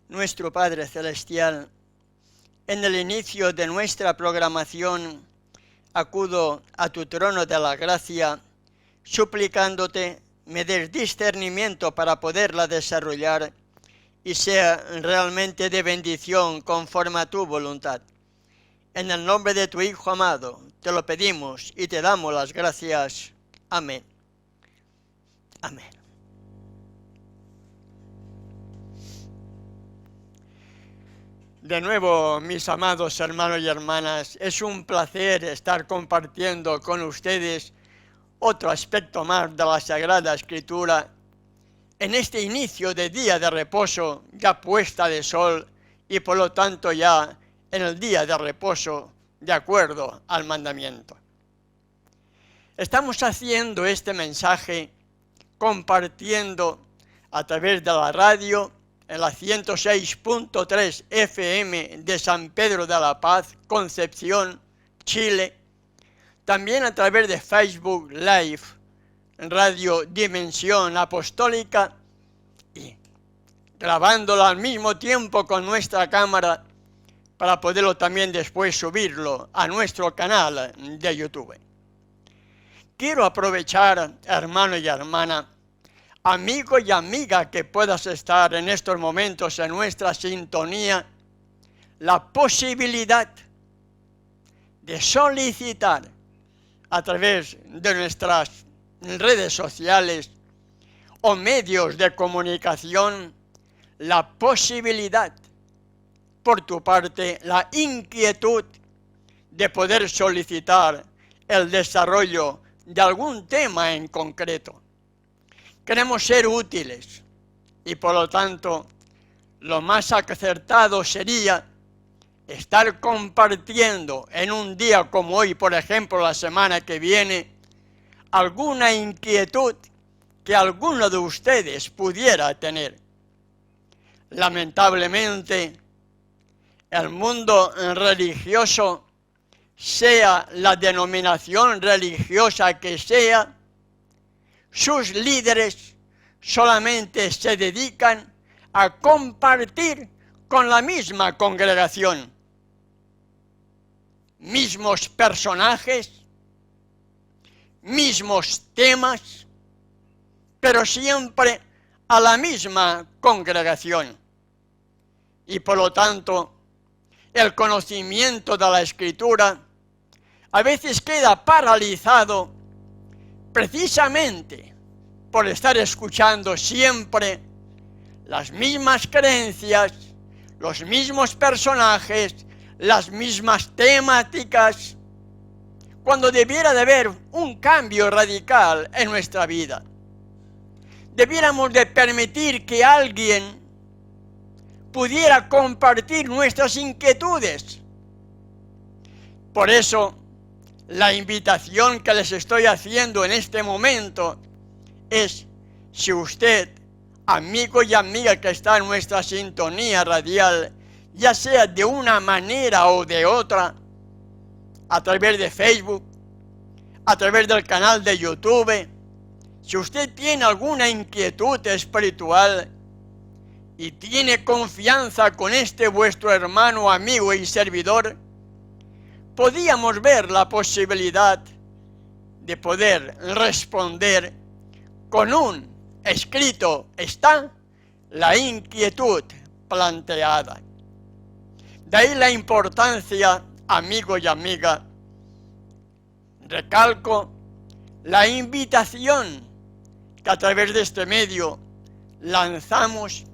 Nuestro Padre Celestial, en el inicio de nuestra programación, acudo a tu trono de la gracia, suplicándote me des discernimiento para poderla desarrollar y sea realmente de bendición conforme a tu voluntad. En el nombre de tu Hijo amado, te lo pedimos y te damos las gracias. Amén. Amén. De nuevo, mis amados hermanos y hermanas, es un placer estar compartiendo con ustedes otro aspecto más de la Sagrada Escritura en este inicio de día de reposo, ya puesta de sol, y por lo tanto ya en el día de reposo de acuerdo al mandamiento. Estamos haciendo este mensaje compartiendo a través de la radio en la 106.3 FM de San Pedro de la Paz, Concepción, Chile, también a través de Facebook Live, Radio Dimensión Apostólica, y grabándolo al mismo tiempo con nuestra cámara para poderlo también después subirlo a nuestro canal de YouTube. Quiero aprovechar, hermano y hermana, amigo y amiga que puedas estar en estos momentos en nuestra sintonía, la posibilidad de solicitar a través de nuestras redes sociales o medios de comunicación la posibilidad, por tu parte, la inquietud de poder solicitar el desarrollo de algún tema en concreto. Queremos ser útiles y por lo tanto lo más acertado sería estar compartiendo en un día como hoy, por ejemplo la semana que viene, alguna inquietud que alguno de ustedes pudiera tener. Lamentablemente, el mundo religioso, sea la denominación religiosa que sea, sus líderes solamente se dedican a compartir con la misma congregación mismos personajes, mismos temas, pero siempre a la misma congregación. Y por lo tanto, el conocimiento de la Escritura a veces queda paralizado precisamente por estar escuchando siempre las mismas creencias, los mismos personajes, las mismas temáticas, cuando debiera de haber un cambio radical en nuestra vida. Debiéramos de permitir que alguien pudiera compartir nuestras inquietudes. Por eso, la invitación que les estoy haciendo en este momento es, si usted, amigo y amiga que está en nuestra sintonía radial, ya sea de una manera o de otra, a través de Facebook, a través del canal de YouTube, si usted tiene alguna inquietud espiritual y tiene confianza con este vuestro hermano, amigo y servidor, podíamos ver la posibilidad de poder responder con un escrito está la inquietud planteada. De ahí la importancia, amigo y amiga, recalco la invitación que a través de este medio lanzamos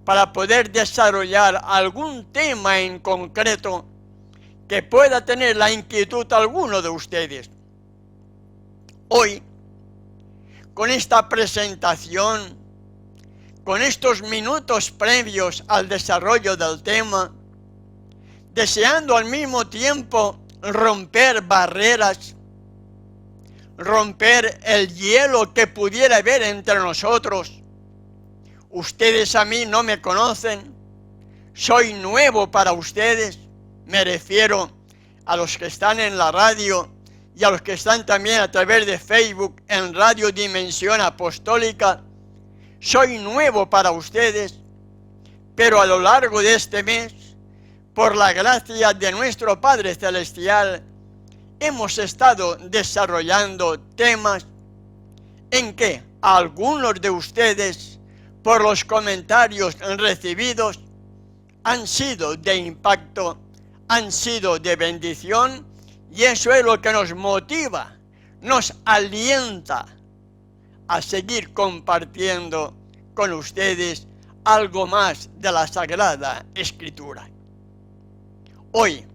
para poder desarrollar algún tema en concreto que pueda tener la inquietud alguno de ustedes. Hoy, con esta presentación, con estos minutos previos al desarrollo del tema, deseando al mismo tiempo romper barreras, romper el hielo que pudiera haber entre nosotros. Ustedes a mí no me conocen, soy nuevo para ustedes, me refiero a los que están en la radio y a los que están también a través de Facebook en Radio Dimensión Apostólica. Soy nuevo para ustedes, Pero a lo largo de este mes, por la gracia de nuestro Padre Celestial, hemos estado desarrollando temas en que algunos de ustedes, por los comentarios recibidos, han sido de impacto, han sido de bendición, y eso es lo que nos motiva, nos alienta a seguir compartiendo con ustedes algo más de la Sagrada Escritura. Hoy,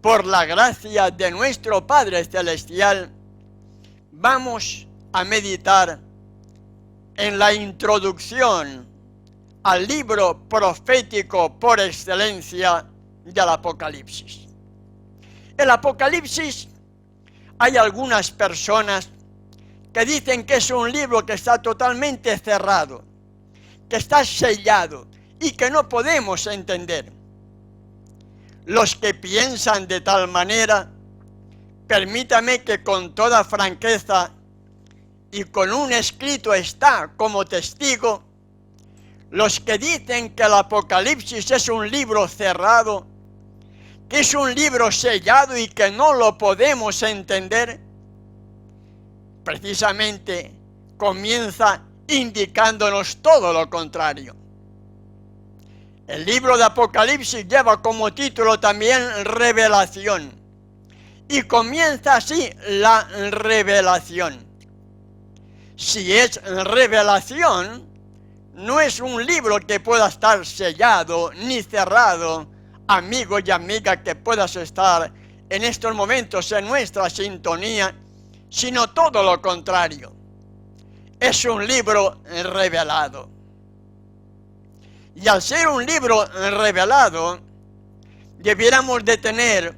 por la gracia de nuestro Padre Celestial, vamos a meditar en la introducción al libro profético por excelencia del Apocalipsis. El Apocalipsis, hay algunas personas que dicen que es un libro que está totalmente cerrado, que está sellado y que no podemos entender. Los que piensan de tal manera, permítame que con toda franqueza y con un escrito está como testigo, los que dicen que el Apocalipsis es un libro cerrado, que es un libro sellado y que no lo podemos entender, precisamente comienza indicándonos todo lo contrario. El libro de Apocalipsis lleva como título también Revelación, y comienza así la revelación. Si es revelación, no es un libro que pueda estar sellado ni cerrado, amigo y amiga, que puedas estar en estos momentos en nuestra sintonía, sino todo lo contrario. Es un libro revelado. Y al ser un libro revelado, debiéramos de tener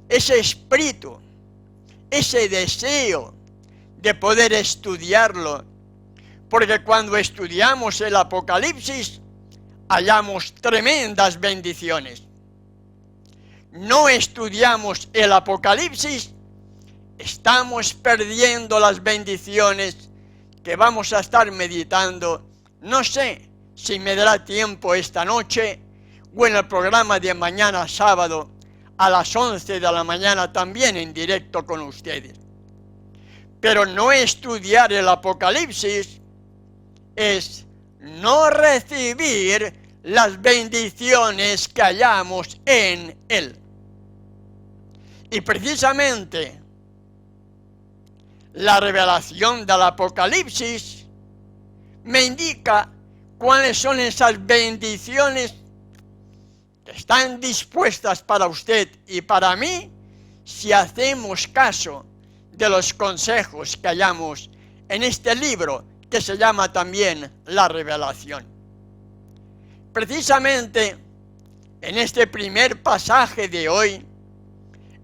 ese espíritu, ese deseo de poder estudiarlo, porque cuando estudiamos el Apocalipsis, hallamos tremendas bendiciones. No estudiamos el Apocalipsis, estamos perdiendo las bendiciones que vamos a estar meditando. No sé si me dará tiempo esta noche o en el programa de mañana sábado a las 11 de la mañana también en directo con ustedes. Pero no estudiar el Apocalipsis es no recibir las bendiciones que hallamos en él. Y precisamente la revelación del Apocalipsis me indica cuáles son esas bendiciones que están dispuestas para usted y para mí si hacemos caso de los consejos que hallamos en este libro que se llama también La Revelación. Precisamente en este primer pasaje de hoy,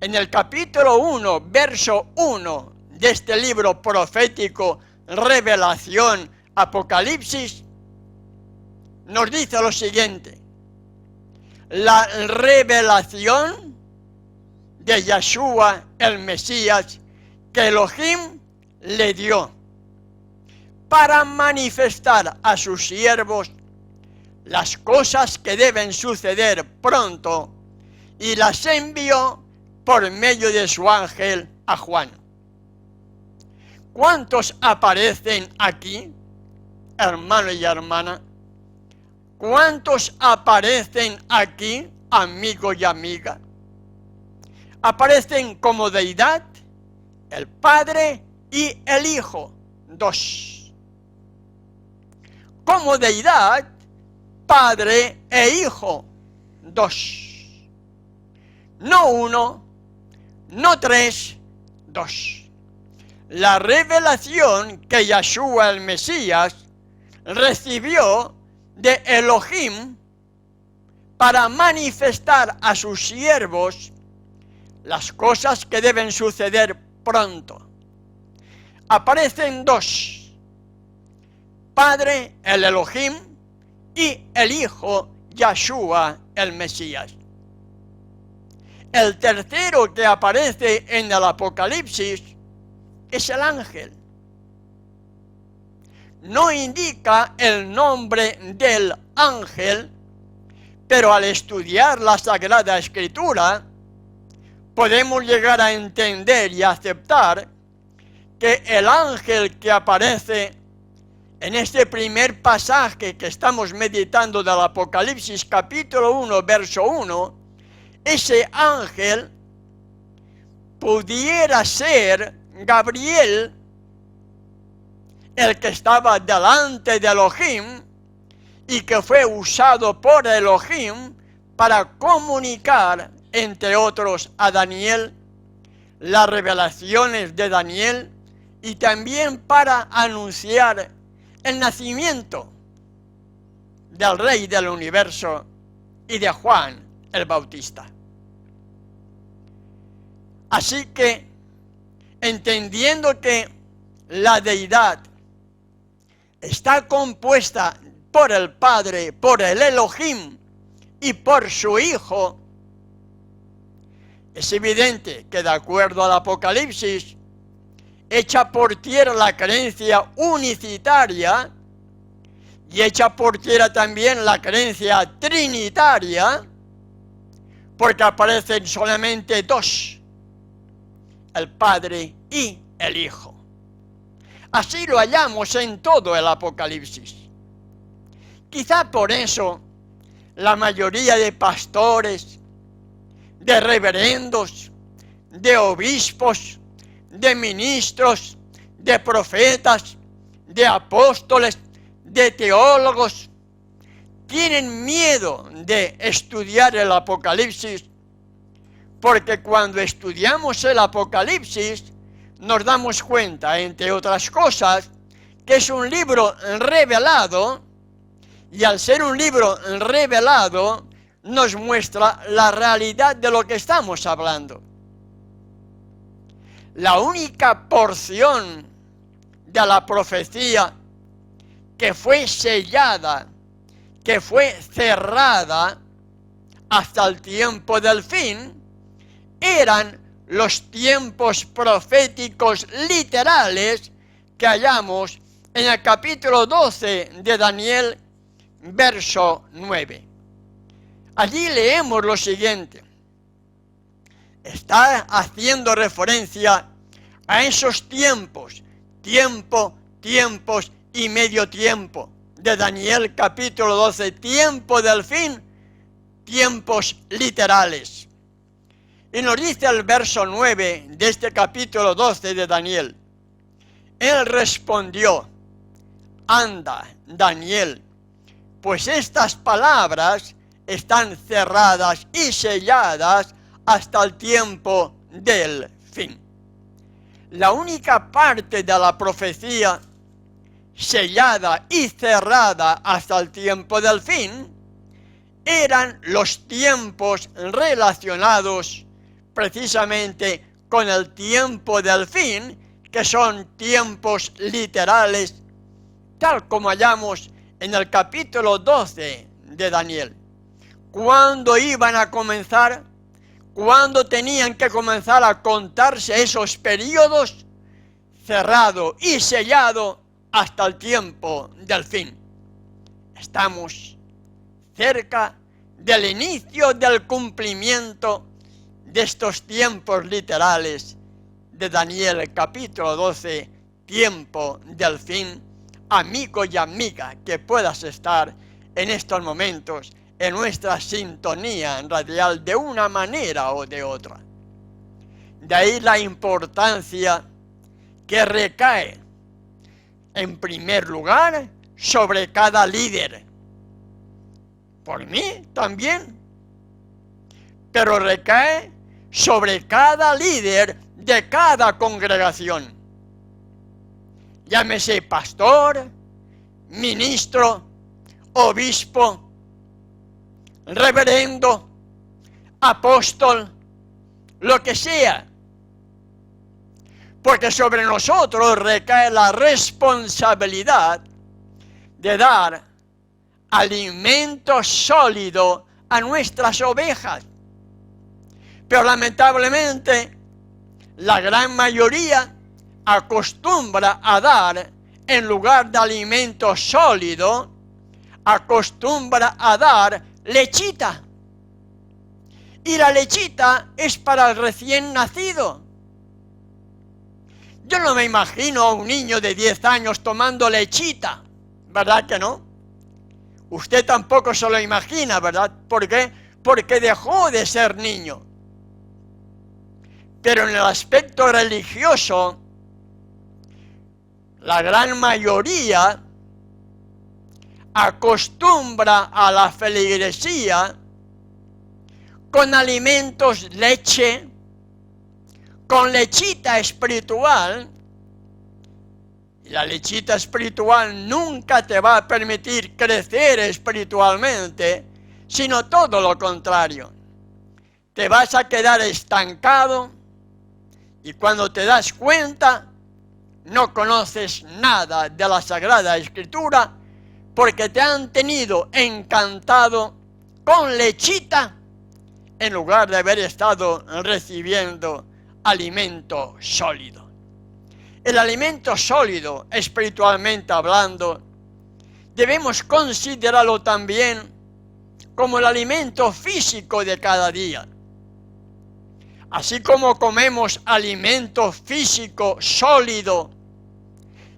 en el capítulo 1, verso 1 de este libro profético, Revelación, Apocalipsis, nos dice lo siguiente: la revelación de Yeshua, el Mesías, que Elohim le dio para manifestar a sus siervos las cosas que deben suceder pronto, y las envió por medio de su ángel a Juan. ¿Cuántos aparecen aquí, hermano y hermana? ¿Cuántos aparecen aquí, amigo y amiga? Aparecen como deidad el Padre y el Hijo, dos. Como deidad, Padre e Hijo, dos. No uno, no tres, dos. La revelación que Yeshua el Mesías recibió de Elohim para manifestar a sus siervos las cosas que deben suceder pronto. Aparecen dos: Padre, el Elohim, y el Hijo, Yeshua el Mesías. El tercero que aparece en el Apocalipsis es el ángel. no indica el nombre del ángel, pero al estudiar la Sagrada Escritura podemos llegar a entender y aceptar que el ángel que aparece en este primer pasaje que estamos meditando del Apocalipsis capítulo 1, verso 1, ese ángel pudiera ser Gabriel, el que estaba delante de Elohim y que fue usado por Elohim para comunicar, entre otros, a Daniel las revelaciones de Daniel y también para anunciar el nacimiento del Rey del Universo y de Juan el Bautista. Así que, entendiendo que la deidad está compuesta por el Padre, por el Elohim y por su Hijo, es evidente que de acuerdo al Apocalipsis, echa por tierra la creencia unicitaria y echa por tierra también la creencia trinitaria, porque aparecen solamente dos, el Padre y el Hijo. Así lo hallamos en todo el Apocalipsis. Quizá por eso la mayoría de pastores, de reverendos, de obispos, de ministros, de profetas, de apóstoles, de teólogos, tienen miedo de estudiar el Apocalipsis, porque cuando estudiamos el Apocalipsis nos damos cuenta, entre otras cosas, que es un libro revelado, y al ser un libro revelado nos muestra la realidad de lo que estamos hablando. La única porción de la profecía que fue sellada, que fue cerrada hasta el tiempo del fin, eran los tiempos proféticos literales que hallamos en el capítulo 12 de Daniel, verso 9. Allí leemos lo siguiente. Está haciendo referencia a esos tiempos, tiempos y medio tiempo, de Daniel capítulo 12, tiempo del fin, tiempos literales. Y nos dice el verso 9 de este capítulo 12 de Daniel. Él respondió, anda, Daniel, pues estas palabras están cerradas y selladas hasta el tiempo del fin. La única parte de la profecía sellada y cerrada hasta el tiempo del fin eran los tiempos relacionados precisamente con el tiempo del fin, que son tiempos literales, tal como hallamos en el capítulo 12 de Daniel. ¿Cuándo iban a comenzar? ¿Cuándo tenían que comenzar a contarse esos periodos? Cerrado y sellado hasta el tiempo del fin. Estamos cerca del inicio del cumplimiento de estos tiempos literales de Daniel capítulo 12, tiempo del fin. Amigo y amiga, que puedas estar en estos momentos en nuestra sintonía radial de una manera o de otra. De ahí la importancia que recae, en primer lugar, sobre cada líder. Por mí también. Pero recae sobre cada líder de cada congregación. Llámese pastor, ministro, obispo, reverendo, apóstol, lo que sea. Porque sobre nosotros recae la responsabilidad de dar alimento sólido a nuestras ovejas. Pero lamentablemente, la gran mayoría acostumbra a dar en lugar de alimento sólido, acostumbra a dar lechita. Y la lechita es para el recién nacido. Yo no me imagino a un niño de 10 años tomando lechita, ¿verdad que no? Usted tampoco se lo imagina, ¿verdad? ¿Por qué? Porque dejó de ser niño. Pero en el aspecto religioso, la gran mayoría acostumbra a la feligresía con alimentos, leche, con lechita espiritual. Y la lechita espiritual nunca te va a permitir crecer espiritualmente, sino todo lo contrario. Te vas a quedar estancado y cuando te das cuenta no conoces nada de la Sagrada Escritura porque te han tenido encantado con lechita en lugar de haber estado recibiendo alimento sólido. El alimento sólido, espiritualmente hablando, debemos considerarlo también como el alimento físico de cada día. Así como comemos alimento físico sólido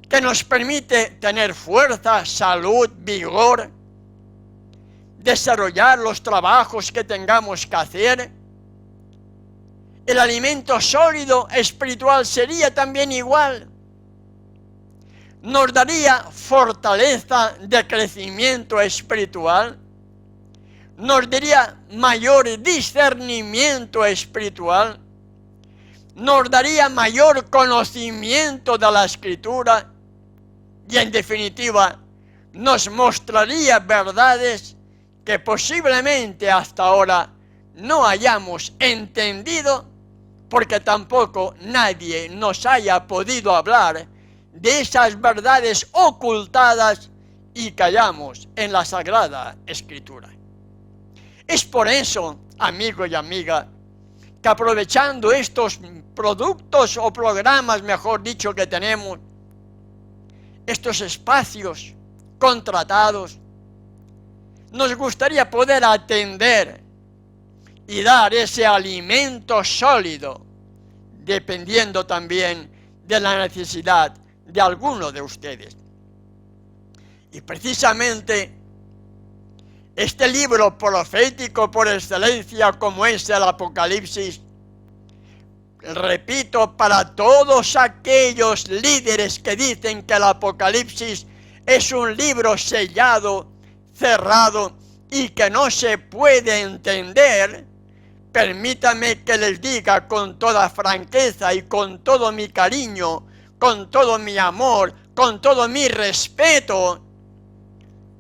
que nos permite tener fuerza, salud, vigor, desarrollar los trabajos que tengamos que hacer, el alimento sólido espiritual sería también igual. Nos daría fortaleza de crecimiento espiritual, nos daría mayor discernimiento espiritual, nos daría mayor conocimiento de la Escritura y en definitiva nos mostraría verdades que posiblemente hasta ahora no hayamos entendido porque tampoco nadie nos haya podido hablar de esas verdades ocultadas y que hallamos en la Sagrada Escritura. Es por eso, amigo y amiga, que aprovechando estos productos o programas, mejor dicho, que tenemos, estos espacios contratados, nos gustaría poder atender y dar ese alimento sólido, dependiendo también de la necesidad de alguno de ustedes. Y precisamente este libro profético por excelencia como es el Apocalipsis, repito, para todos aquellos líderes que dicen que el Apocalipsis es un libro sellado, cerrado y que no se puede entender, permítame que les diga con toda franqueza y con todo mi cariño, con todo mi amor, con todo mi respeto,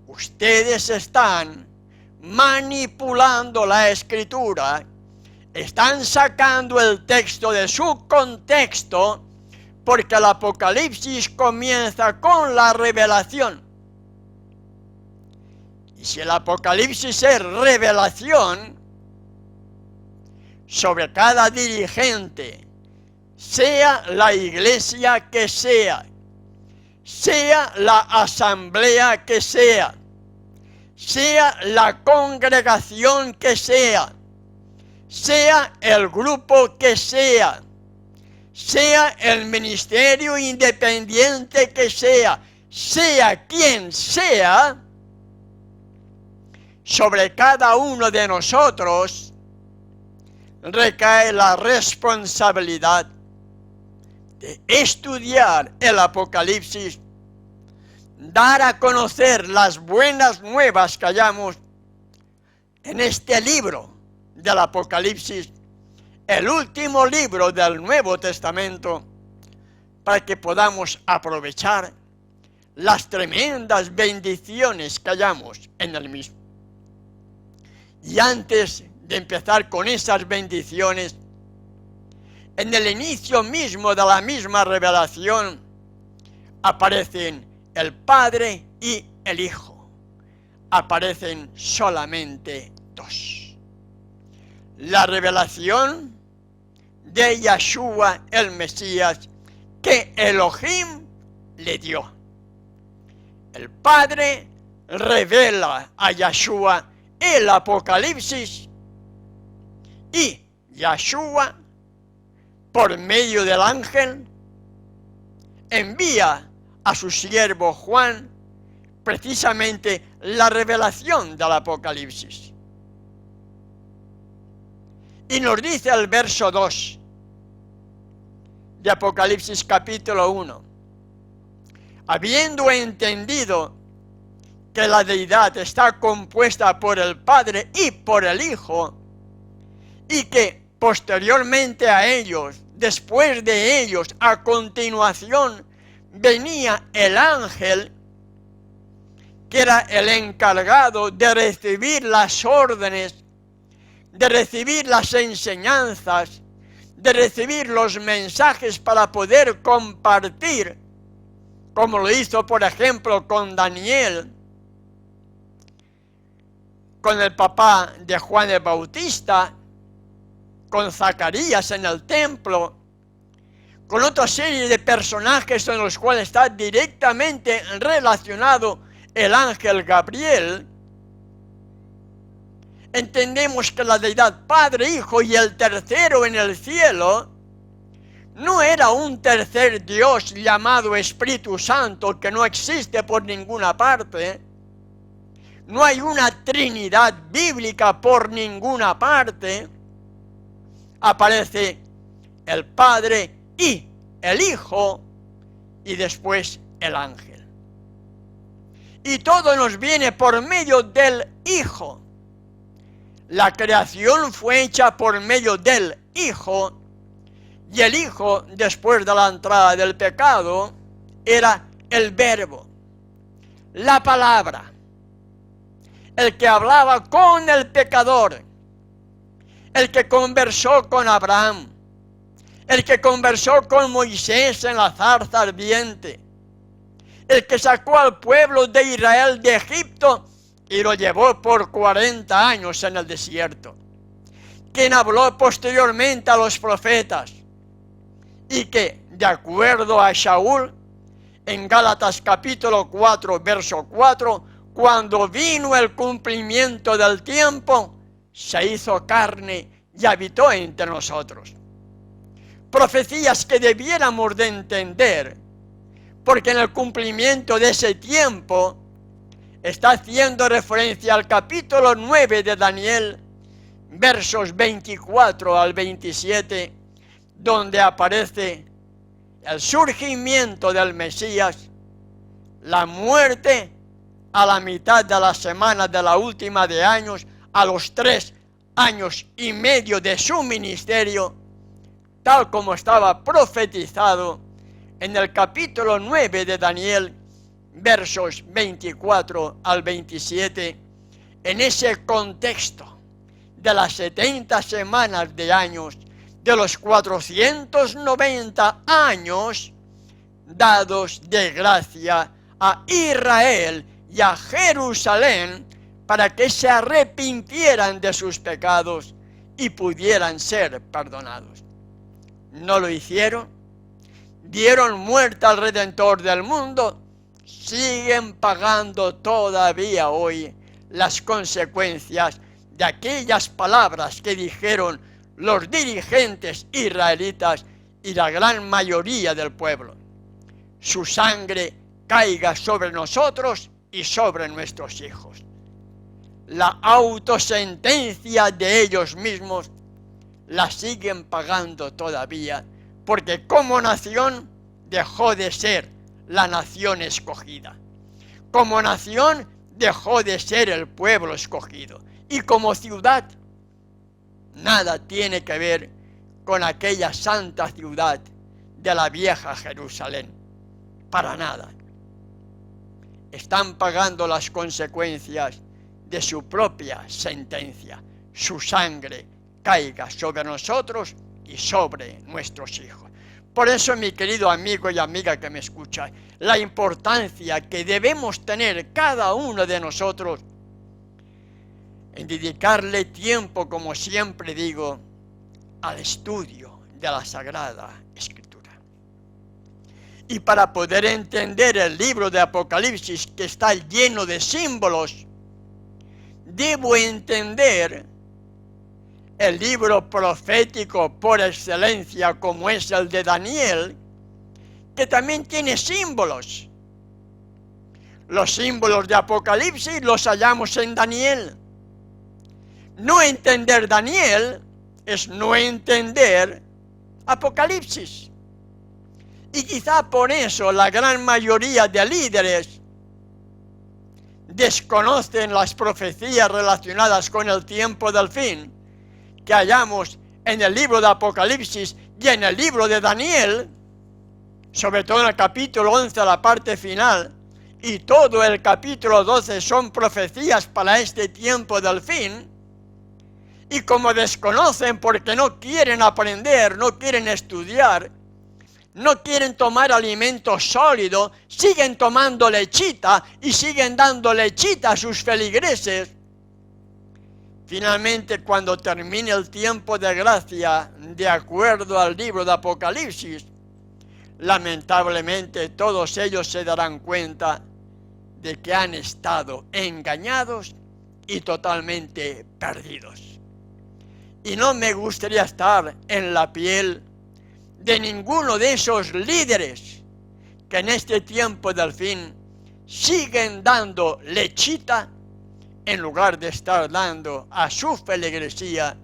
ustedes están manipulando la Escritura, están sacando el texto de su contexto, porque el Apocalipsis comienza con la revelación. Y si el Apocalipsis es revelación sobre cada dirigente, sea la iglesia que sea la asamblea que sea la congregación que sea el grupo que sea el ministerio independiente que sea quien sea, sobre cada uno de nosotros recae la responsabilidad de estudiar el Apocalipsis, dar a conocer las buenas nuevas que hallamos en este libro del Apocalipsis, el último libro del Nuevo Testamento, para que podamos aprovechar las tremendas bendiciones que hallamos en el mismo. Y antes de empezar con esas bendiciones, en el inicio mismo de la misma revelación aparecen el Padre y el Hijo. Aparecen solamente dos. La revelación de Yeshua el Mesías que Elohim le dio. El Padre revela a Yeshua el Apocalipsis y Yeshua, por medio del ángel, envía a su siervo Juan precisamente la revelación del Apocalipsis. Y nos dice el verso 2 de Apocalipsis capítulo 1, habiendo entendido que la deidad está compuesta por el Padre y por el Hijo, y que posteriormente a ellos, después de ellos, a continuación, venía el ángel, que era el encargado de recibir las órdenes, de recibir las enseñanzas, de recibir los mensajes para poder compartir, como lo hizo, por ejemplo, con Daniel, con el papá de Juan el Bautista, con Zacarías en el templo, con otra serie de personajes en los cuales está directamente relacionado el ángel Gabriel. Entendemos que la deidad Padre, Hijo y el tercero en el cielo no era un tercer Dios llamado Espíritu Santo que no existe por ninguna parte. No hay una Trinidad bíblica por ninguna parte. Aparece el Padre y el Hijo y después el ángel. Y todo nos viene por medio del Hijo. La creación fue hecha por medio del Hijo, y el Hijo, después de la entrada del pecado, era el Verbo, la palabra, el que hablaba con el pecador, el que conversó con Abraham, el que conversó con Moisés en la zarza ardiente, el que sacó al pueblo de Israel de Egipto y lo llevó por 40 años en el desierto, quien habló posteriormente a los profetas, y que, de acuerdo a Shaul, en Gálatas capítulo 4, verso 4, cuando vino el cumplimiento del tiempo, se hizo carne y habitó entre nosotros. Profecías que debiéramos de entender, porque en el cumplimiento de ese tiempo está haciendo referencia al capítulo 9 de Daniel, versos 24 al 27, donde aparece el surgimiento del Mesías, la muerte a la mitad de la semana de la última de años, a los 3 años y medio de su ministerio, tal como estaba profetizado en el capítulo 9 de Daniel, versos 24 al 27, en ese contexto de las 70 semanas de años, de los 490 años dados de gracia a Israel y a Jerusalén para que se arrepintieran de sus pecados y pudieran ser perdonados. No lo hicieron, dieron muerte al Redentor del mundo, siguen pagando todavía hoy las consecuencias de aquellas palabras que dijeron los dirigentes israelitas y la gran mayoría del pueblo. Su sangre caiga sobre nosotros y sobre nuestros hijos. La autosentencia de ellos mismos la siguen pagando todavía, porque como nación dejó de ser la nación escogida. Como nación dejó de ser el pueblo escogido. Y como ciudad, nada tiene que ver con aquella santa ciudad de la vieja Jerusalén. Para nada. Están pagando las consecuencias de su propia sentencia. Su sangre caiga sobre nosotros y sobre nuestros hijos. Por eso, mi querido amigo y amiga que me escucha, la importancia que debemos tener cada uno de nosotros en dedicarle tiempo, como siempre digo, al estudio de la Sagrada Escritura. Y para poder entender el libro de Apocalipsis, que está lleno de símbolos, debo entender el libro profético por excelencia, como es el de Daniel, que también tiene símbolos. Los símbolos de Apocalipsis los hallamos en Daniel. No entender Daniel es no entender Apocalipsis. Y quizá por eso la gran mayoría de líderes desconocen las profecías relacionadas con el tiempo del fin que hallamos en el libro de Apocalipsis y en el libro de Daniel, sobre todo en el capítulo 11, la parte final, y todo el capítulo 12 son profecías para este tiempo del fin. Y como desconocen porque no quieren aprender, no quieren estudiar, no quieren tomar alimento sólido, siguen tomando lechita y siguen dando lechita a sus feligreses. Finalmente, cuando termine el tiempo de gracia, de acuerdo al libro de Apocalipsis, lamentablemente todos ellos se darán cuenta de que han estado engañados y totalmente perdidos. Y no me gustaría estar en la piel de ninguno de esos líderes que en este tiempo del fin siguen dando lechita en lugar de estar dando a su feligresía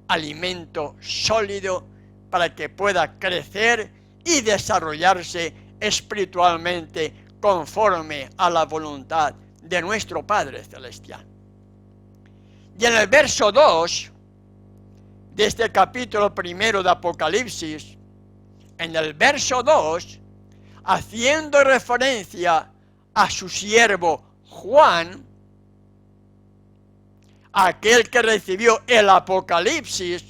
alimento sólido para que pueda crecer y desarrollarse espiritualmente conforme a la voluntad de nuestro Padre Celestial. Y en el verso 2 de este capítulo 1 de Apocalipsis, en el verso 2, haciendo referencia a su siervo Juan, aquel que recibió el Apocalipsis,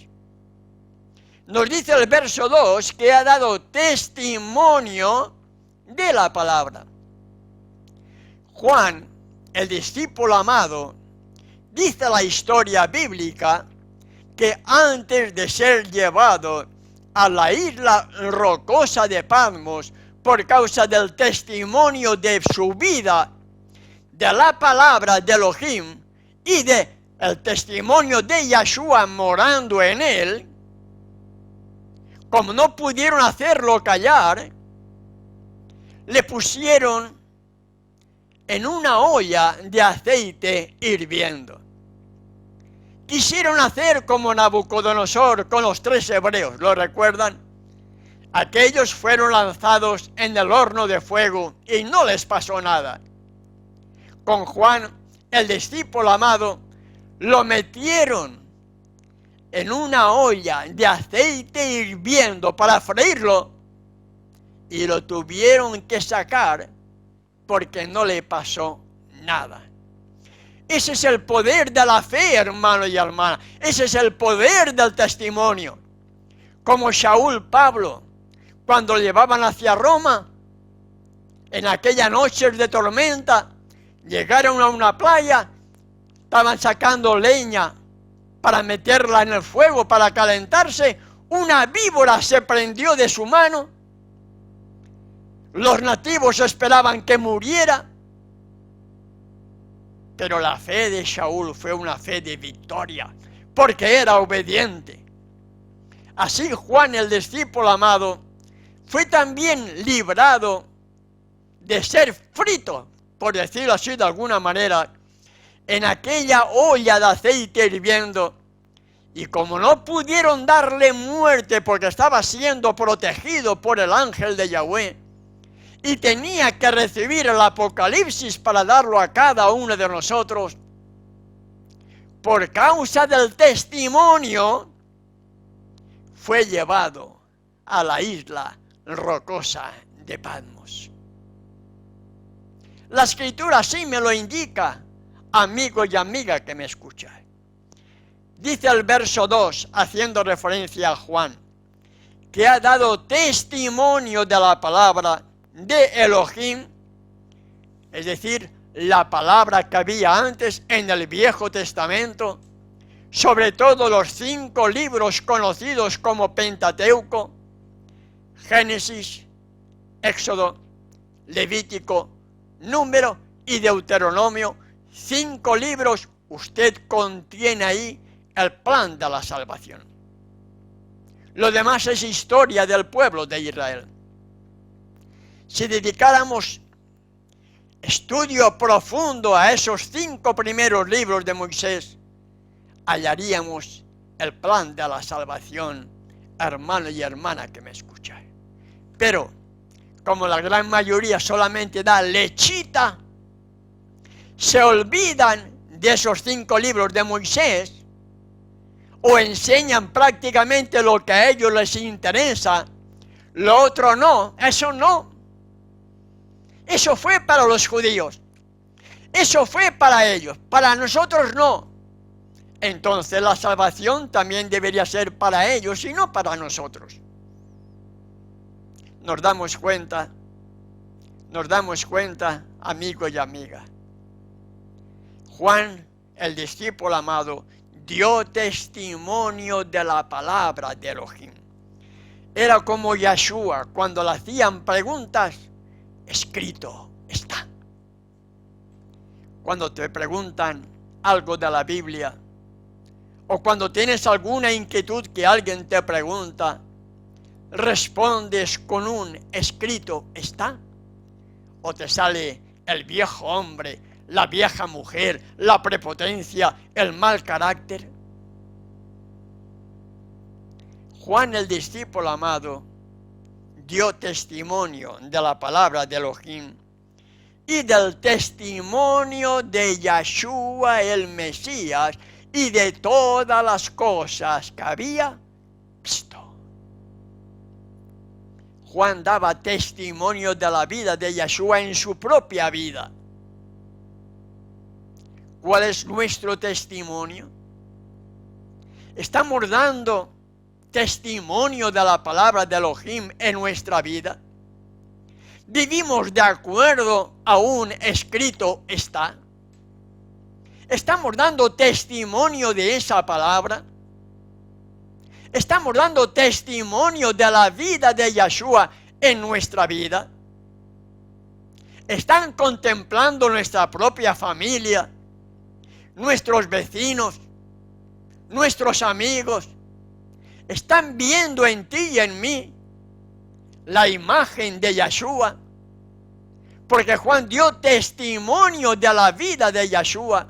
nos dice el verso 2 que ha dado testimonio de la palabra. Juan, el discípulo amado, dice la historia bíblica que antes de ser llevado a la isla rocosa de Patmos por causa del testimonio de su vida, de la palabra de Elohim y de el testimonio de Yahshua morando en él, como no pudieron hacerlo callar, le pusieron en una olla de aceite hirviendo. Quisieron hacer como Nabucodonosor con los 3 hebreos, ¿lo recuerdan? Aquellos fueron lanzados en el horno de fuego y no les pasó nada. Con Juan, el discípulo amado, lo metieron en una olla de aceite hirviendo para freírlo y lo tuvieron que sacar porque no le pasó nada. Ese es el poder de la fe, hermano y hermana. Ese es el poder del testimonio. Como Saúl Pablo, cuando lo llevaban hacia Roma, en aquella noche de tormenta, llegaron a una playa, estaban sacando leña para meterla en el fuego, para calentarse, una víbora se prendió de su mano. Los nativos esperaban que muriera, pero la fe de Saúl fue una fe de victoria, porque era obediente. Así Juan, el discípulo amado, fue también librado de ser frito, por decirlo así de alguna manera, en aquella olla de aceite hirviendo, y como no pudieron darle muerte porque estaba siendo protegido por el ángel de Yahweh, y tenía que recibir el Apocalipsis para darlo a cada uno de nosotros, por causa del testimonio, fue llevado a la isla rocosa de Patmos. La Escritura sí me lo indica, amigo y amiga que me escucha. Dice el verso 2, haciendo referencia a Juan, que ha dado testimonio de la palabra de Elohim, es decir, la palabra que había antes en el Viejo Testamento, sobre todo los 5 libros conocidos como Pentateuco, Génesis, Éxodo, Levítico, Número y Deuteronomio, 5 libros, usted contiene ahí el plan de la salvación. Lo demás es historia del pueblo de Israel. Si dedicáramos estudio profundo a esos 5 primeros libros de Moisés, hallaríamos el plan de la salvación, hermano y hermana que me escucha. Pero, como la gran mayoría solamente da lechita, se olvidan de esos 5 libros de Moisés, o enseñan prácticamente lo que a ellos les interesa, lo otro no, eso no. Eso fue para los judíos, eso fue para ellos, para nosotros no. Entonces la salvación también debería ser para ellos y no para nosotros. Nos damos cuenta, amigo y amiga. Juan, el discípulo amado, dio testimonio de la palabra de Elohim. Era como Yeshua, cuando le hacían preguntas, escrito está. Cuando te preguntan algo de la Biblia, o cuando tienes alguna inquietud que alguien te pregunta, respondes con un escrito está, o te sale el viejo hombre, la vieja mujer, la prepotencia, el mal carácter. Juan, el discípulo amado, dio testimonio de la palabra de Elohim y del testimonio de Yeshua el Mesías y de todas las cosas que había visto. Juan daba testimonio de la vida de Yeshua en su propia vida. ¿Cuál es nuestro testimonio? ¿Estamos dando testimonio de la palabra de Elohim en nuestra vida? ¿Vivimos de acuerdo a un escrito está? ¿Estamos dando testimonio de esa palabra? ¿Estamos dando testimonio de la vida de Yeshua en nuestra vida? ¿Están contemplando nuestra propia familia, nuestros vecinos, nuestros amigos? ¿Están viendo en ti y en mí la imagen de Yeshua? Porque Juan dio testimonio de la vida de Yeshua.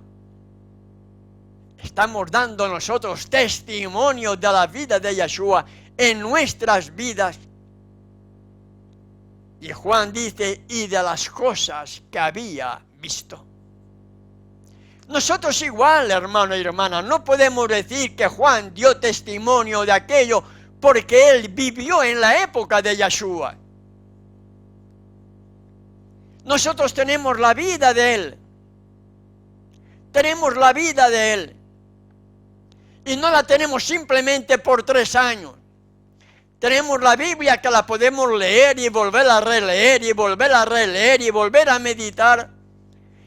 Estamos dando nosotros testimonio de la vida de Yeshua en nuestras vidas. Y Juan dice, y de las cosas que había visto. Nosotros igual, hermano y hermana, no podemos decir que Juan dio testimonio de aquello porque él vivió en la época de Yeshua. Nosotros tenemos la vida de él. Tenemos la vida de él. Y no la tenemos simplemente por 3 años. Tenemos la Biblia que la podemos leer y volver a releer y volver a releer y volver a meditar.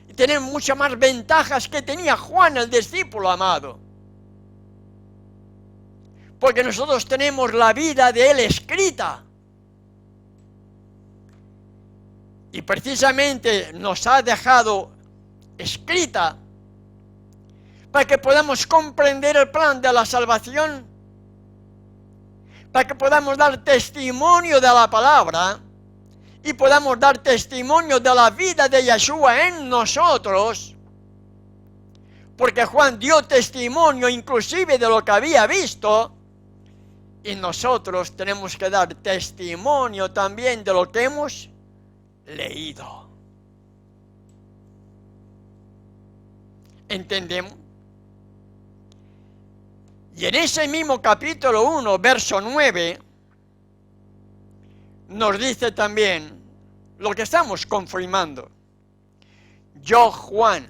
Y tenemos muchas más ventajas que tenía Juan, el discípulo amado. Porque nosotros tenemos la vida de él escrita. Y precisamente nos ha dejado escrita para que podamos comprender el plan de la salvación, para que podamos dar testimonio de la palabra y podamos dar testimonio de la vida de Yeshua en nosotros, porque Juan dio testimonio inclusive de lo que había visto, y nosotros tenemos que dar testimonio también de lo que hemos leído. ¿Entendemos? Y en ese mismo capítulo 1, verso 9, nos dice también lo que estamos confirmando. Yo, Juan,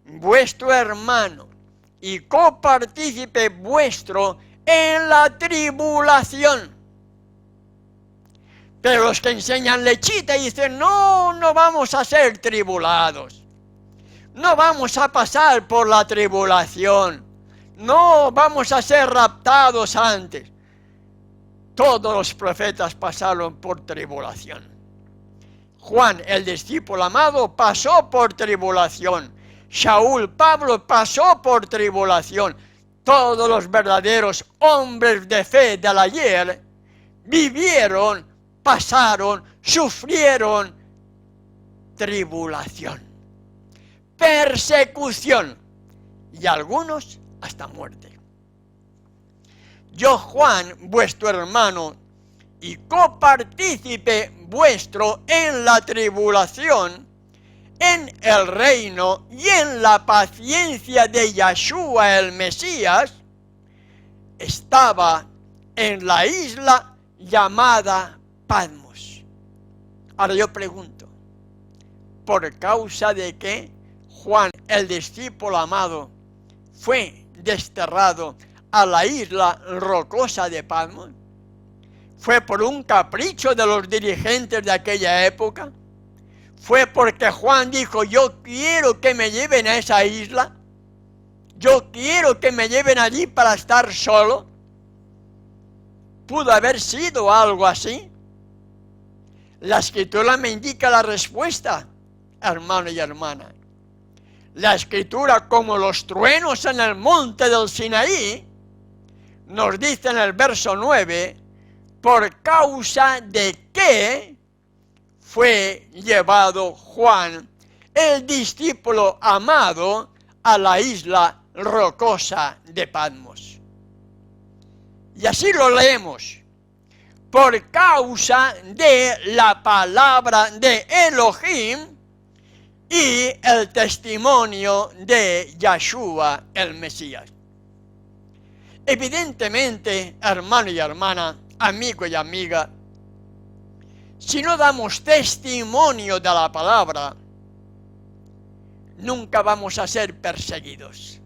vuestro hermano y copartícipe vuestro en la tribulación. Pero los que enseñan lechita y dicen, no vamos a ser tribulados. No vamos a pasar por la tribulación. No vamos a ser raptados antes. Todos los profetas pasaron por tribulación. Juan, el discípulo amado, pasó por tribulación. Saúl, Pablo, pasó por tribulación. Todos los verdaderos hombres de fe del ayer vivieron, pasaron, sufrieron tribulación, persecución y algunos hasta muerte. Yo, Juan, vuestro hermano y copartícipe vuestro en la tribulación, en el reino y en la paciencia de Yeshua el Mesías, estaba en la isla llamada Patmos. Ahora yo pregunto, ¿por causa de qué Juan, el discípulo amado, fue desterrado a la isla rocosa de Patmos? ¿Fue por un capricho de los dirigentes de aquella época? ¿Fue porque Juan dijo, yo quiero que me lleven a esa isla? ¿Yo quiero que me lleven allí para estar solo? ¿Pudo haber sido algo así? La Escritura me indica la respuesta, hermano y hermana. La Escritura, como los truenos en el monte del Sinaí, nos dice en el verso 9, por causa de qué fue llevado Juan, el discípulo amado, a la isla rocosa de Patmos. Y así lo leemos. Por causa de la palabra de Elohim y el testimonio de Yeshua el Mesías. Evidentemente, hermano y hermana, amigo y amiga, si no damos testimonio de la palabra, nunca vamos a ser perseguidos.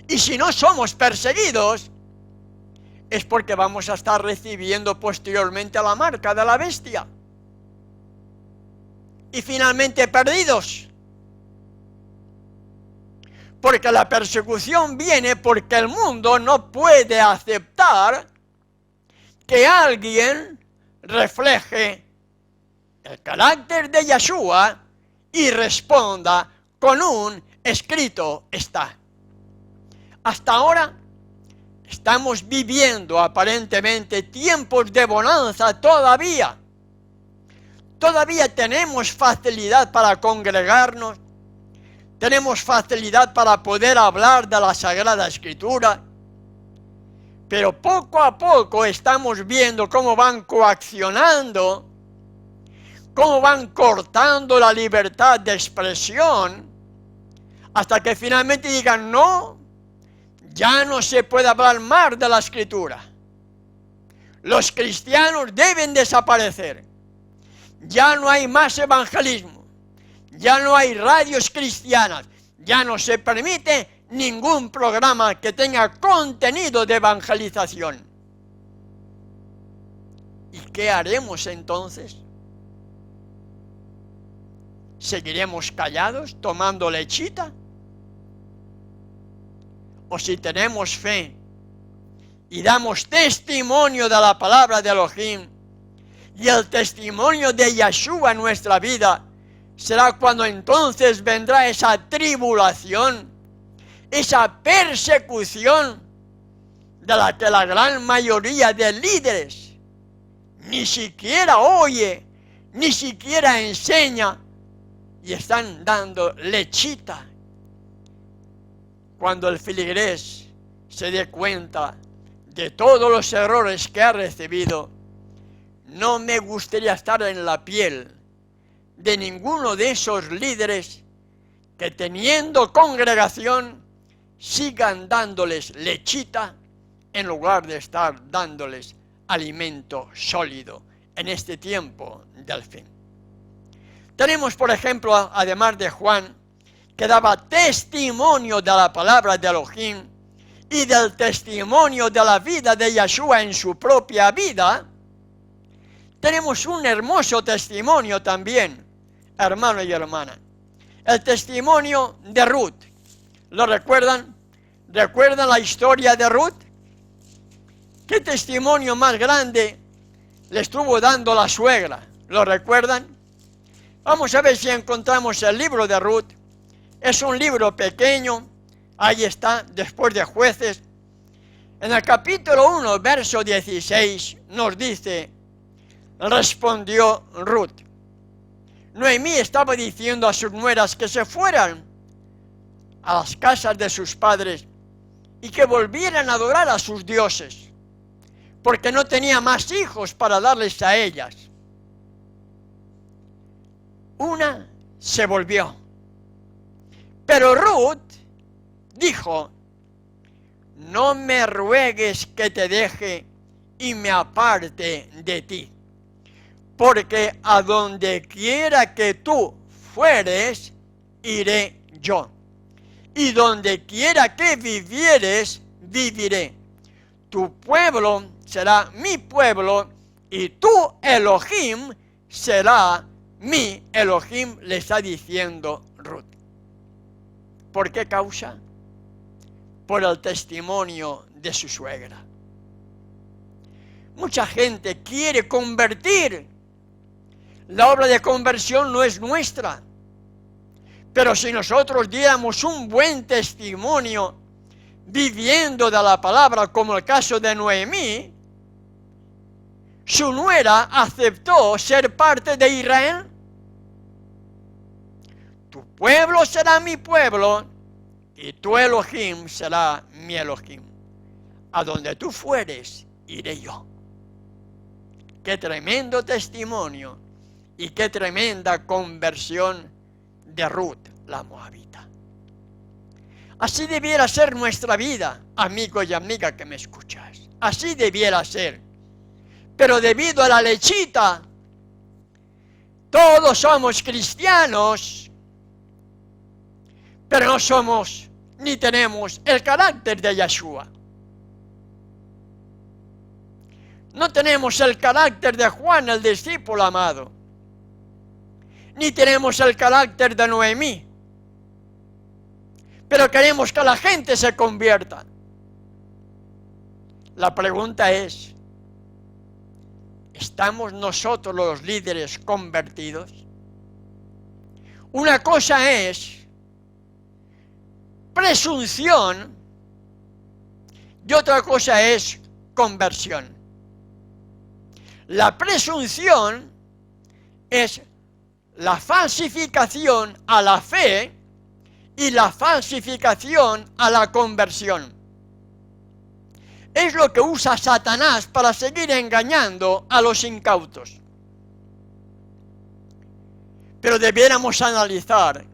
Y si no somos perseguidos, es porque vamos a estar recibiendo posteriormente la marca de la bestia. Y finalmente perdidos. Porque la persecución viene porque el mundo no puede aceptar que alguien refleje el carácter de Yeshua y responda con un escrito está. Hasta ahora estamos viviendo aparentemente tiempos de bonanza todavía. Todavía tenemos facilidad para congregarnos, tenemos facilidad para poder hablar de la Sagrada Escritura, pero poco a poco estamos viendo cómo van coaccionando, cómo van cortando la libertad de expresión, hasta que finalmente digan, no, ya no se puede hablar más de la Escritura. Los cristianos deben desaparecer. Ya no hay más evangelismo. Ya no hay radios cristianas. Ya no se permite ningún programa que tenga contenido de evangelización. ¿Y qué haremos entonces? ¿Seguiremos callados tomando lechita? O si tenemos fe y damos testimonio de la palabra de Elohim y el testimonio de Yeshua en nuestra vida, será cuando entonces vendrá esa tribulación, esa persecución de la que la gran mayoría de líderes ni siquiera oye, ni siquiera enseña y están dando lechita. Cuando el filigrés se dé cuenta de todos los errores que ha recibido, no me gustaría estar en la piel de ninguno de esos líderes que teniendo congregación sigan dándoles lechita en lugar de estar dándoles alimento sólido en este tiempo del fin. Tenemos, por ejemplo, además de Juan, que daba testimonio de la palabra de Elohim y del testimonio de la vida de Yeshua en su propia vida, tenemos un hermoso testimonio también, hermano y hermana. El testimonio de Ruth. ¿Lo recuerdan? ¿Recuerdan la historia de Ruth? ¿Qué testimonio más grande le estuvo dando la suegra ¿Lo recuerdan? Vamos a ver si encontramos el libro de Ruth. Es un libro pequeño. Ahí está, después de Jueces. En el capítulo 1, verso 16, nos dice: respondió Ruth. Noemí estaba diciendo a sus nueras que se fueran a las casas de sus padres y que volvieran a adorar a sus dioses, porque no tenía más hijos para darles a ellas. Una se volvió, pero Ruth dijo: no me ruegues que te deje y me aparte de ti, porque a donde quiera que tú fueres, iré yo, y donde quiera que vivieres, viviré. Tu pueblo será mi pueblo, y tu Elohim será mi Elohim, le está diciendo Ruth. ¿Por qué causa? Por el testimonio de su suegra. Mucha gente quiere convertir. La obra de conversión no es nuestra. Pero si nosotros diéramos un buen testimonio viviendo de la palabra, como el caso de Noemí, su nuera aceptó ser parte de Israel. Tu pueblo será mi pueblo y tu Elohim será mi Elohim. A donde tú fueres, iré yo. Qué tremendo testimonio y qué tremenda conversión de Ruth, la moabita. Así debiera ser nuestra vida, amigo y amiga que me escuchas. Así debiera ser. Pero debido a la lechita, todos somos cristianos, pero no somos ni tenemos el carácter de Yeshua. No tenemos el carácter de Juan, el discípulo amado. Ni tenemos el carácter de Noemí. Pero queremos que la gente se convierta. La pregunta es: ¿estamos nosotros los líderes convertidos? Una cosa es presunción y otra cosa es conversión. La presunción es la falsificación a la fe y la falsificación a la conversión. Es lo que usa Satanás para seguir engañando a los incautos. Pero debiéramos analizar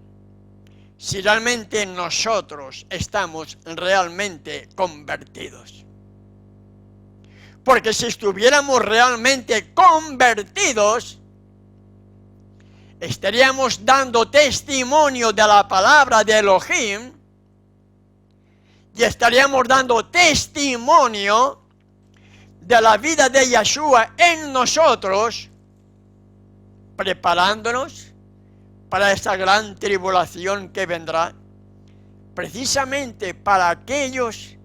si realmente nosotros estamos realmente convertidos. Porque si estuviéramos realmente convertidos, estaríamos dando testimonio de la palabra de Elohim y estaríamos dando testimonio de la vida de Yeshua en nosotros, preparándonos para esa gran tribulación que vendrá, precisamente para aquellos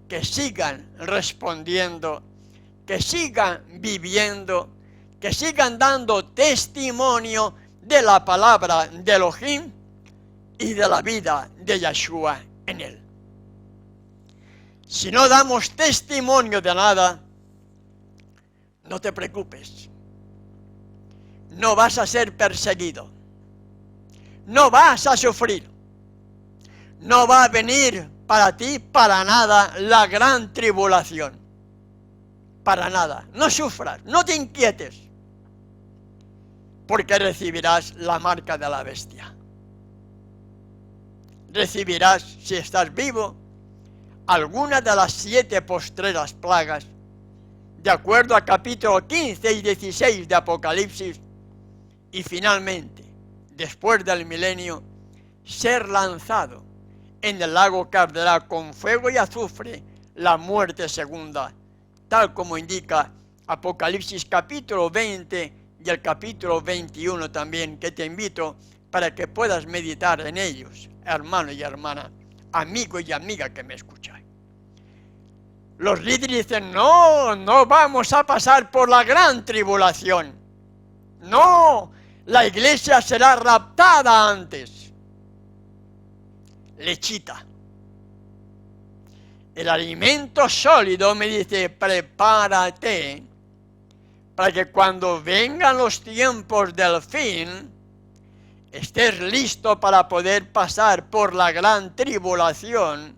que sigan respondiendo, que sigan viviendo, que sigan dando testimonio de la palabra de Elohim y de la vida de Yeshua en él. Si no damos testimonio de nada, no te preocupes. No vas a ser perseguido. No vas a sufrir. No va a venir para ti, para nada, la gran tribulación. Para nada. No sufras, no te inquietes. Porque recibirás la marca de la bestia. Recibirás, si estás vivo, alguna de las 7 postreras plagas, de acuerdo al capítulo 15 y 16 de Apocalipsis, y finalmente, después del milenio, ser lanzado en el lago que arderá con fuego y azufre, la muerte segunda, tal como indica Apocalipsis capítulo 20 y el capítulo 21 también, que te invito para que puedas meditar en ellos, hermano y hermana, amigo y amiga que me escucháis. Los líderes dicen: no vamos a pasar por la gran tribulación. No, la iglesia será raptada antes. Lechita. El alimento sólido me dice, prepárate para que cuando vengan los tiempos del fin, estés listo para poder pasar por la gran tribulación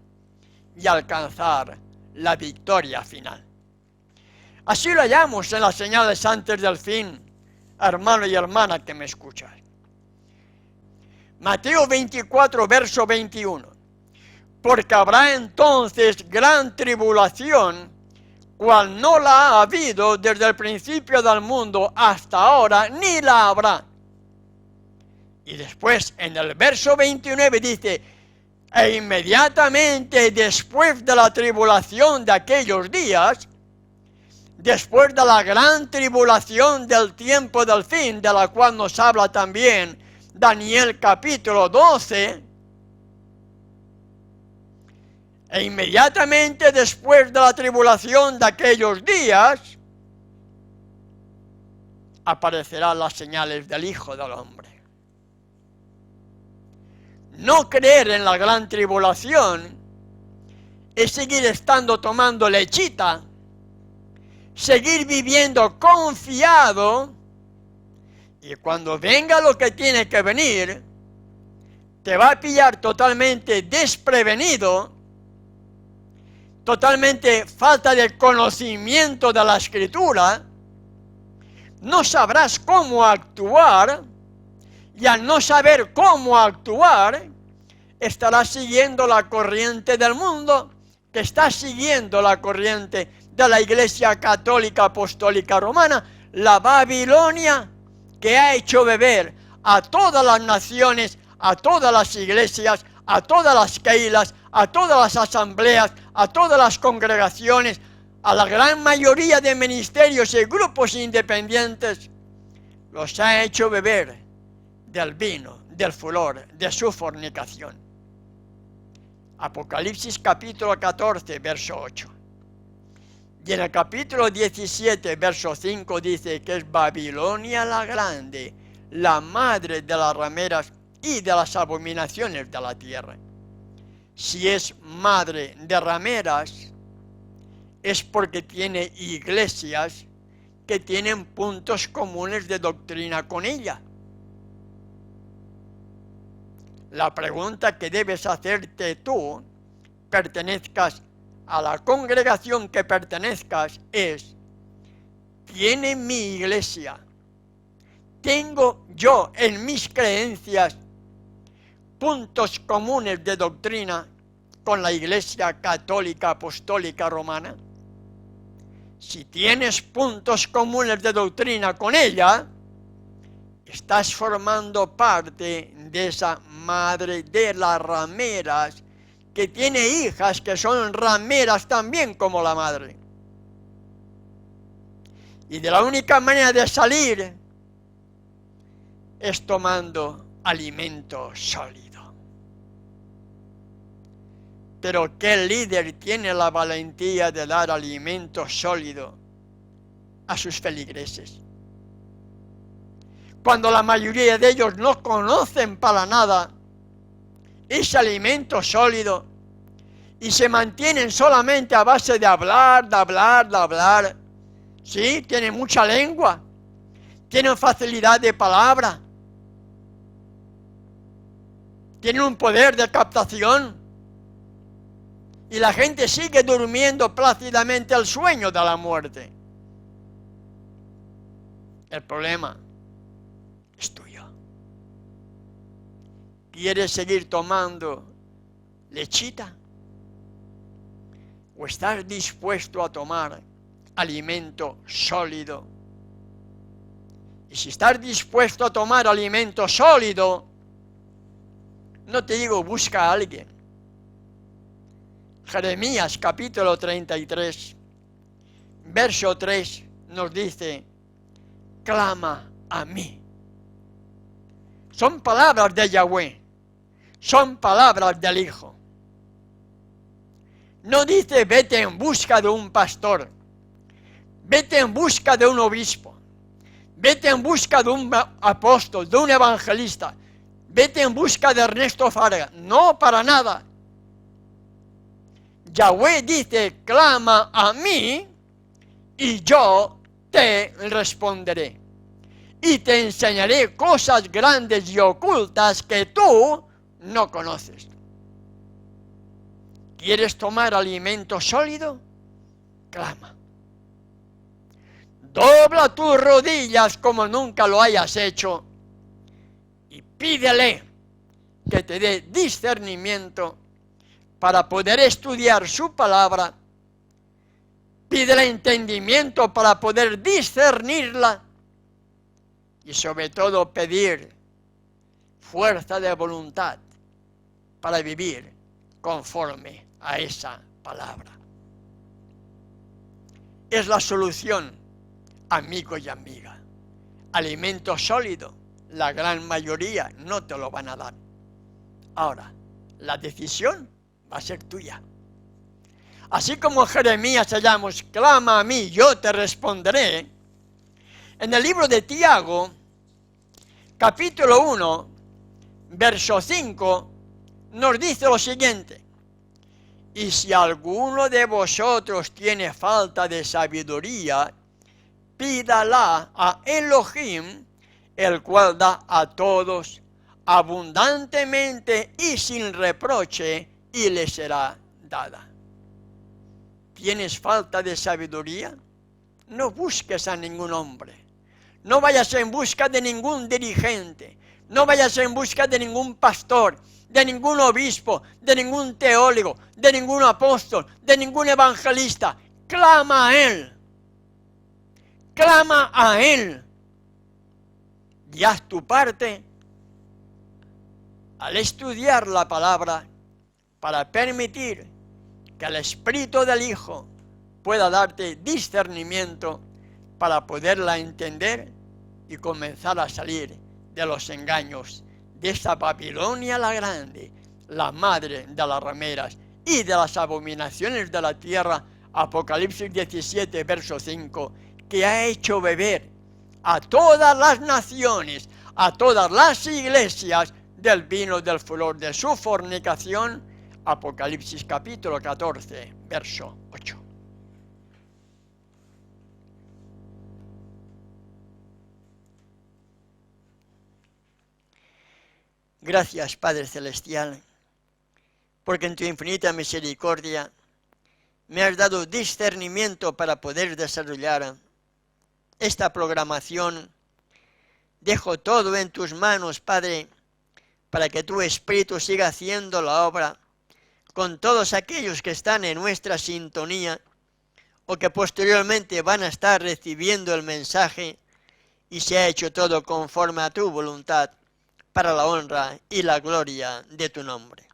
y alcanzar la victoria final. Así lo hallamos en las señales antes del fin, hermano y hermana que me escuchas. Mateo 24, verso 21. Porque habrá entonces gran tribulación, cual no la ha habido desde el principio del mundo hasta ahora, ni la habrá. Y después en el verso 29 dice, e inmediatamente después de la tribulación de aquellos días, después de la gran tribulación del tiempo del fin, de la cual nos habla también Daniel capítulo 12, e inmediatamente después de la tribulación de aquellos días, aparecerán las señales del Hijo del Hombre. No creer en la gran tribulación es seguir estando tomando lechita, seguir viviendo confiado, y cuando venga lo que tiene que venir, te va a pillar totalmente desprevenido, totalmente falta de conocimiento de la Escritura, no sabrás cómo actuar, y al no saber cómo actuar, estarás siguiendo la corriente del mundo, que está siguiendo la corriente de la Iglesia Católica Apostólica Romana, la Babilonia, que ha hecho beber a todas las naciones, a todas las iglesias, a todas las keilas, a todas las asambleas, a todas las congregaciones, a la gran mayoría de ministerios y grupos independientes, los ha hecho beber del vino, del furor, de su fornicación. Apocalipsis capítulo 14, verso 8. Y en el capítulo 17, verso 5 dice que es Babilonia la grande, la madre de las rameras y de las abominaciones de la tierra. Si es madre de rameras, es porque tiene iglesias que tienen puntos comunes de doctrina con ella. La pregunta que debes hacerte tú, pertenezcas a la congregación que pertenezcas, es: ¿tiene mi iglesia, tengo yo en mis creencias puntos comunes de doctrina con la Iglesia Católica Apostólica Romana? Si tienes puntos comunes de doctrina con ella, estás formando parte de esa madre de las rameras, que tiene hijas que son rameras también como la madre. Y de la única manera de salir es tomando alimento sólido. Pero ¿qué líder tiene la valentía de dar alimento sólido a sus feligreses? Cuando la mayoría de ellos no conocen para nada ese alimento sólido y se mantienen solamente a base de hablar, de hablar, de hablar. Sí, tienen mucha lengua, tienen facilidad de palabra, tienen un poder de captación, y la gente sigue durmiendo plácidamente el sueño de la muerte. El problema es tuyo. ¿Quieres seguir tomando lechita? ¿O estás dispuesto a tomar alimento sólido? Y si estás dispuesto a tomar alimento sólido, no te digo busca a alguien. Jeremías capítulo 33, verso 3 nos dice: clama a mí. Son palabras de Yahweh, son palabras del Hijo. No dice vete en busca de un pastor, vete en busca de un obispo, Vete en busca de un apóstol, de un evangelista. Vete en busca de Ernesto Farga. No, para nada. Yahweh dice, clama a mí y yo te responderé. Y te enseñaré cosas grandes y ocultas que tú no conoces. ¿Quieres tomar alimento sólido? Clama. Dobla tus rodillas como nunca lo hayas hecho y pídele que te dé discernimiento para poder estudiar su palabra. Pídele entendimiento para poder discernirla y sobre todo pedir fuerza de voluntad para vivir conforme a esa palabra. Es la solución, amigo y amiga. Alimento sólido, la gran mayoría no te lo van a dar. Ahora, la decisión va a ser tuya. Así como Jeremías hallamos, clama a mí, yo te responderé. En el libro de Tiago, capítulo 1, verso 5, nos dice lo siguiente: y si alguno de vosotros tiene falta de sabiduría, pídala a Elohim, el cual da a todos abundantemente y sin reproche, y le será dada. ¿Tienes falta de sabiduría? No busques a ningún hombre. No vayas en busca de ningún dirigente. No vayas en busca de ningún pastor, de ningún obispo, de ningún teólogo, de ningún apóstol, de ningún evangelista. Clama a Él. Clama a Él. Y haz tu parte al estudiar la palabra para permitir que el Espíritu del Hijo pueda darte discernimiento para poderla entender y comenzar a salir de los engaños de esta Babilonia la grande, la madre de las rameras y de las abominaciones de la tierra, Apocalipsis 17, verso 5, que ha hecho beber a todas las naciones, a todas las iglesias, del vino del furor de su fornicación, Apocalipsis capítulo 14, verso 8. Gracias, Padre Celestial, porque en tu infinita misericordia me has dado discernimiento para poder desarrollar esta programación. Dejo todo en tus manos, Padre, para que tu Espíritu siga haciendo la obra con todos aquellos que están en nuestra sintonía o que posteriormente van a estar recibiendo el mensaje, y se ha hecho todo conforme a tu voluntad, para la honra y la gloria de tu nombre.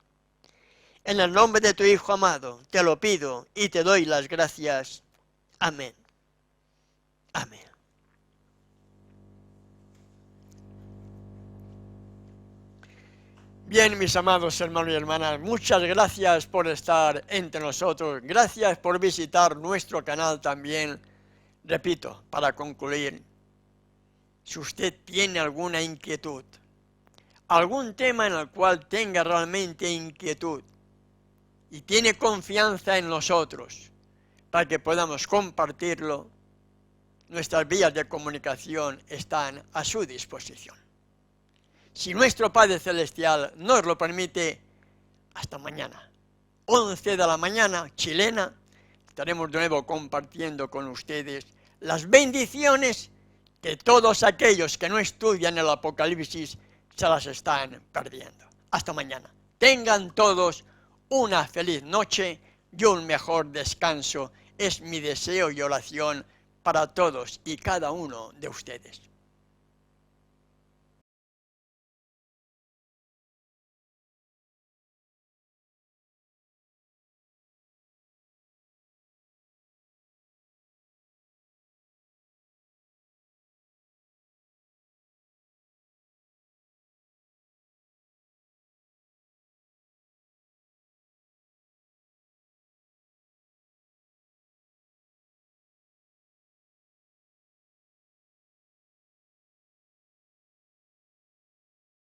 En el nombre de tu Hijo amado, te lo pido y te doy las gracias. Amén. Amén. Bien, mis amados hermanos y hermanas, muchas gracias por estar entre nosotros. Gracias por visitar nuestro canal también. Repito, para concluir, si usted tiene alguna inquietud, algún tema en el cual tenga realmente inquietud y tiene confianza en nosotros para que podamos compartirlo, nuestras vías de comunicación están a su disposición. Si nuestro Padre Celestial nos lo permite, hasta mañana, 11 de la mañana, chilena, estaremos de nuevo compartiendo con ustedes las bendiciones que todos aquellos que no estudian el Apocalipsis se las están perdiendo. Hasta mañana. Tengan todos una feliz noche y un mejor descanso. Es mi deseo y oración para todos y cada uno de ustedes.